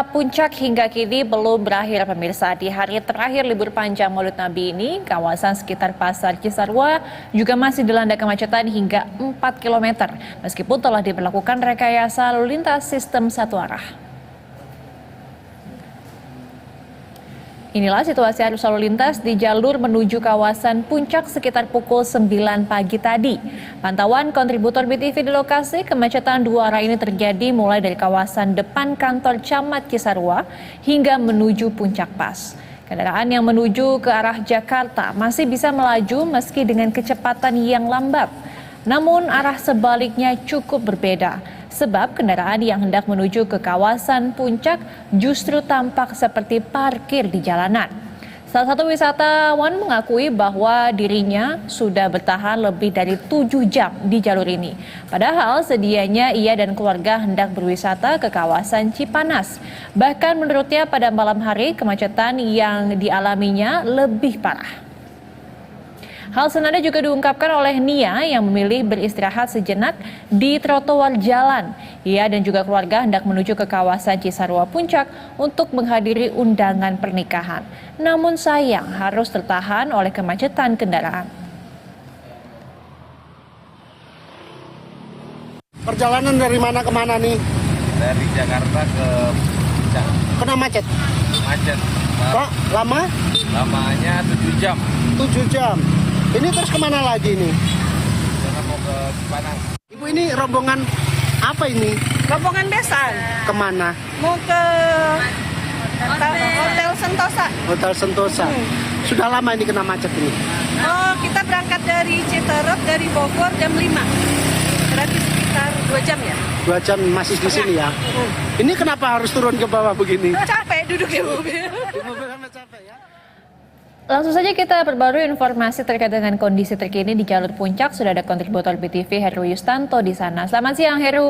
Puncak hingga kini belum berakhir pemirsa. Di hari terakhir libur panjang Maulid Nabi ini, kawasan sekitar Pasar Cisarua juga masih dilanda kemacetan hingga 4 km. Meskipun telah diberlakukan rekayasa lalu lintas sistem satu arah. Inilah situasi arus lalu lintas di jalur menuju kawasan Puncak sekitar pukul 9 pagi tadi. Pantauan kontributor BTV di lokasi, kemacetan dua arah ini terjadi mulai dari kawasan depan kantor Camat Cisarua hingga menuju Puncak Pas. Kendaraan yang menuju ke arah Jakarta masih bisa melaju meski dengan kecepatan yang lambat. Namun arah sebaliknya cukup berbeda. Sebab kendaraan yang hendak menuju ke kawasan Puncak justru tampak seperti parkir di jalanan. Salah satu wisatawan mengakui bahwa dirinya sudah bertahan lebih dari 7 jam di jalur ini. Padahal sedianya ia dan keluarga hendak berwisata ke kawasan Cipanas. Bahkan menurutnya pada malam hari kemacetan yang dialaminya lebih parah. Hal senada juga diungkapkan oleh Nia yang memilih beristirahat sejenak di trotoar jalan. Ia dan juga keluarga hendak menuju ke kawasan Cisarua Puncak untuk menghadiri undangan pernikahan. Namun sayang harus tertahan oleh kemacetan kendaraan. Perjalanan dari mana ke mana nih? Dari Jakarta ke Puncak. Kena macet? Macet. Pak, lama? Lamanya 7 jam. 7 jam. Ini terus kemana lagi nih? Karena mau ke Cipanas. Ibu, ini rombongan apa ini? Rombongan besan. Kemana? Mau ke Hotel Sentosa. Hotel Sentosa. Sudah lama ini kena macet ini? Oh, kita berangkat dari Citerep, dari Bogor jam 5. Berarti sekitar 2 jam ya? 2 jam masih di sini ya? Ini kenapa harus turun ke bawah begini? Capek duduk di mobil. Di mobil sama capek ya? Langsung saja kita perbarui informasi terkait dengan kondisi terkini di jalur Puncak. Sudah ada kontributor BTV Heru Yustanto di sana. Selamat siang Heru.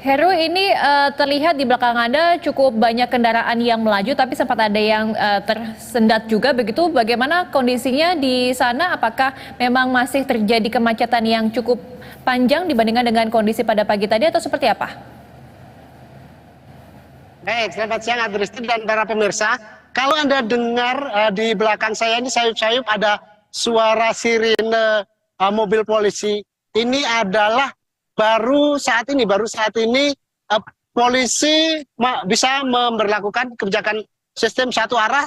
Heru, ini terlihat di belakang Anda cukup banyak kendaraan yang melaju, tapi sempat ada yang tersendat juga begitu. Bagaimana kondisinya di sana? Apakah memang masih terjadi kemacetan yang cukup panjang dibandingkan dengan kondisi pada pagi tadi atau seperti apa? Baik, selamat siang Adristi dan para pemirsa. Kalau Anda dengar di belakang saya ini sayup-sayup ada suara sirine mobil polisi. Ini adalah baru saat ini polisi bisa memberlakukan kebijakan sistem satu arah.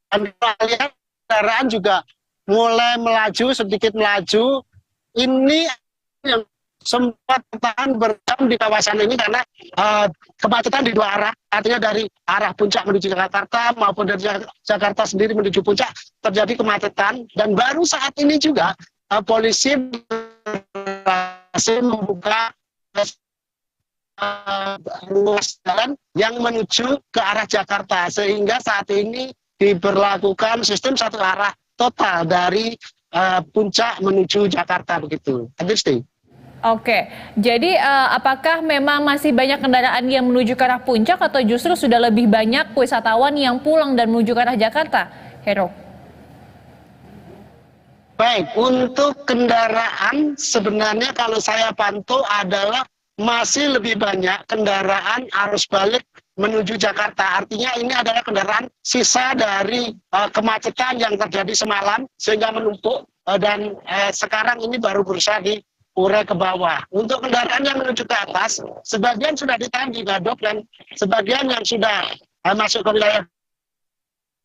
Dan kita lihat kendaraan juga mulai melaju, sedikit melaju. Ini yang sempat bertahan berjam di kawasan ini karena kemacetan di dua arah, artinya dari arah Puncak menuju Jakarta maupun dari Jakarta sendiri menuju Puncak terjadi kemacetan. Dan baru saat ini juga polisi berhasil membuka ruas jalan yang menuju ke arah Jakarta, sehingga saat ini diberlakukan sistem satu arah total dari Puncak menuju Jakarta begitu. Adristi. Oke, jadi apakah memang masih banyak kendaraan yang menuju ke arah Puncak atau justru sudah lebih banyak wisatawan yang pulang dan menuju ke arah Jakarta, Heru? Baik, untuk kendaraan sebenarnya kalau saya pantau adalah masih lebih banyak kendaraan arus balik menuju Jakarta. Artinya ini adalah kendaraan sisa dari kemacetan yang terjadi semalam sehingga menumpuk dan sekarang ini baru berusaha urai ke bawah. Untuk kendaraan yang menuju ke atas, sebagian sudah ditahan di Gadok dan sebagian yang sudah masuk ke wilayah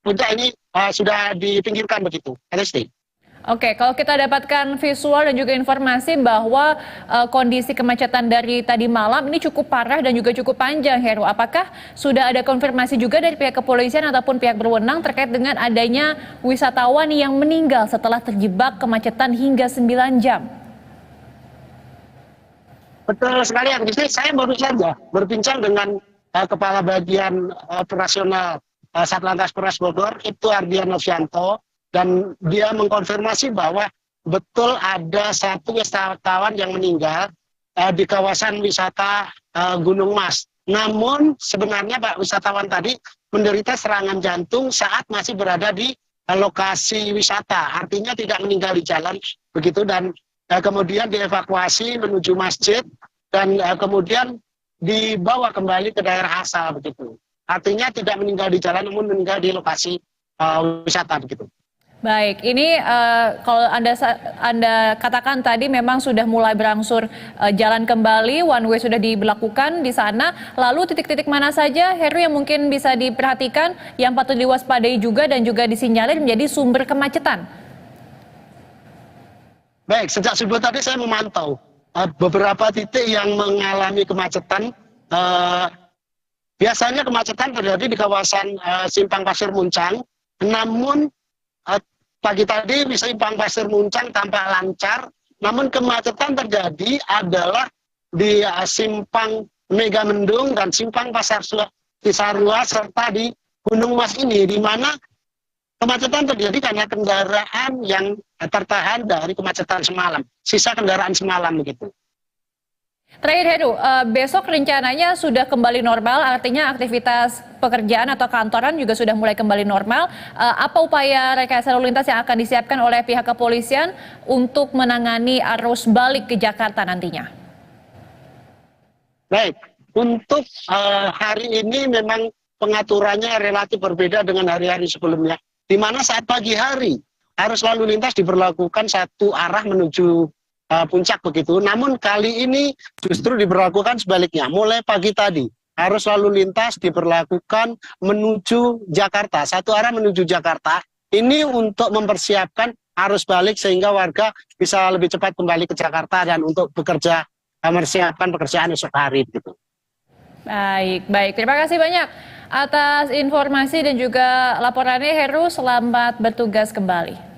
Puncak ini sudah dipinggirkan begitu. LSD. Oke, kalau kita dapatkan visual dan juga informasi bahwa kondisi kemacetan dari tadi malam ini cukup parah dan juga cukup panjang, Heru. Apakah sudah ada konfirmasi juga dari pihak kepolisian ataupun pihak berwenang terkait dengan adanya wisatawan yang meninggal setelah terjebak kemacetan hingga 9 jam? Betul sekali, Adristi. Saya baru saja berbincang dengan Kepala Bagian Operasional Satlantas Polres Bogor, Ibtu Ardian Novianto, dan dia mengkonfirmasi bahwa betul ada satu wisatawan yang meninggal di kawasan wisata Gunung Mas. Namun sebenarnya Pak wisatawan tadi menderita serangan jantung saat masih berada di lokasi wisata, artinya tidak meninggal di jalan begitu. Dan kemudian dievakuasi menuju masjid dan kemudian dibawa kembali ke daerah asal begitu. Artinya tidak meninggal di jalan namun meninggal di lokasi wisata begitu. Baik, ini kalau Anda katakan tadi memang sudah mulai berangsur jalan kembali, one way sudah diberlakukan di sana. Lalu titik-titik mana saja, Heru, yang mungkin bisa diperhatikan, yang patut diwaspadai juga dan juga disinyalir menjadi sumber kemacetan? Baik, sejak subuh tadi saya memantau beberapa titik yang mengalami kemacetan. Biasanya kemacetan terjadi di kawasan Simpang Pasir Muncang, namun pagi tadi Simpang Pasir Muncang tampak lancar, namun kemacetan terjadi adalah di Simpang Megamendung dan Simpang Pasar Cisarua serta di Gunung Mas ini, di mana kemacetan terjadi karena kendaraan yang tertahan dari kemacetan semalam, sisa kendaraan semalam begitu. Terakhir Heru, besok rencananya sudah kembali normal, artinya aktivitas pekerjaan atau kantoran juga sudah mulai kembali normal. Apa upaya rekayasa lalu lintas yang akan disiapkan oleh pihak kepolisian untuk menangani arus balik ke Jakarta nantinya? Baik, untuk hari ini memang pengaturannya relatif berbeda dengan hari-hari sebelumnya. Di mana saat pagi hari arus lalu lintas diberlakukan satu arah menuju puncak begitu. Namun kali ini justru diberlakukan sebaliknya. Mulai pagi tadi arus lalu lintas diberlakukan menuju Jakarta, satu arah menuju Jakarta. Ini untuk mempersiapkan arus balik sehingga warga bisa lebih cepat kembali ke Jakarta dan untuk bekerja mempersiapkan pekerjaan esok hari gitu. Baik. Terima kasih banyak atas informasi dan juga laporannya, Heru. Selamat bertugas kembali.